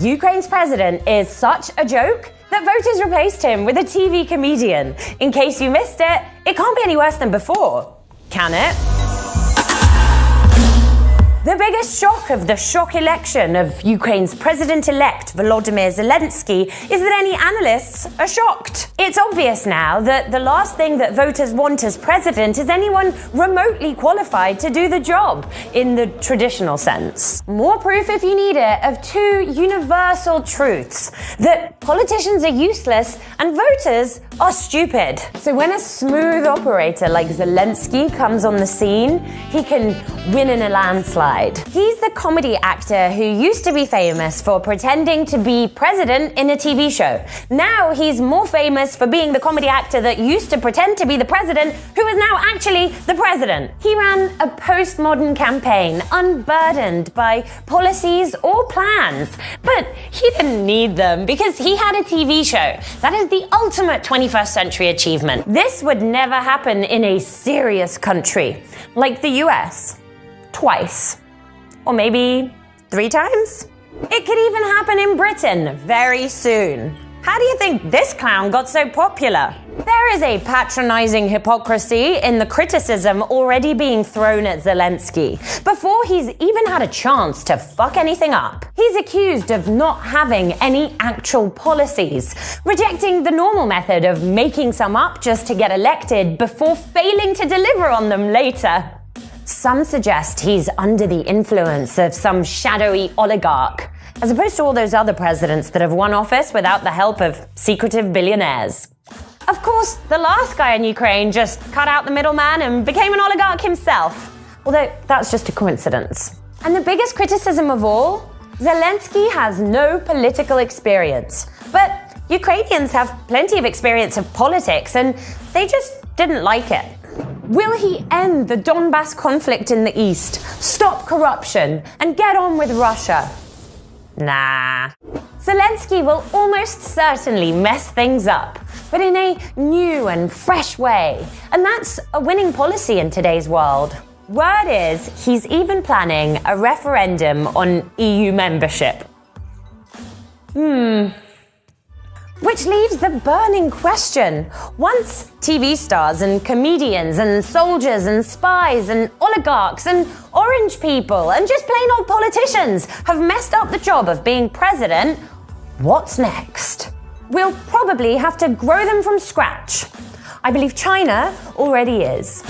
Ukraine's president is such a joke that voters replaced him with a TV comedian. In case you missed it, it can't be any worse than before, can it? The biggest shock of the shock election of Ukraine's president-elect Volodymyr Zelensky is that any analysts are shocked. It's obvious now that the last thing that voters want as president is anyone remotely qualified to do the job, in the traditional sense. More proof, if you need it, of two universal truths: that politicians are useless and voters are stupid. So when a smooth operator like Zelensky comes on the scene, he can win in a landslide. He's the comedy actor who used to be famous for pretending to be president in a TV show. Now he's more famous for being the comedy actor that used to pretend to be the president, who is now actually the president. He ran a postmodern campaign unburdened by policies or plans, but he didn't need them because he had a TV show. That is the ultimate 21st century achievement. This would never happen in a serious country like the US. Twice. Or maybe 3 times? It could even happen in Britain very soon. How do you think this clown got so popular? There is a patronizing hypocrisy in the criticism already being thrown at Zelensky. Before he's even had a chance to fuck anything up, he's accused of not having any actual policies, rejecting the normal method of making some up just to get elected before failing to deliver on them later. Some suggest he's under the influence of some shadowy oligarch, as opposed to all those other presidents that have won office without the help of secretive billionaires. Of course, the last guy in Ukraine just cut out the middleman and became an oligarch himself, although that's just a coincidence. And the biggest criticism of all, Zelensky has no political experience. But Ukrainians have plenty of experience of politics, and they just didn't like it. Will he end the Donbass conflict in the east, stop corruption, and get on with Russia? Nah. Zelensky will almost certainly mess things up, but in a new and fresh way. And that's a winning policy in today's world. Word is, he's even planning a referendum on EU membership. Which leaves the burning question. Once TV stars and comedians and soldiers and spies and oligarchs and orange people and just plain old politicians have messed up the job of being president, what's next? We'll probably have to grow them from scratch. I believe China already is.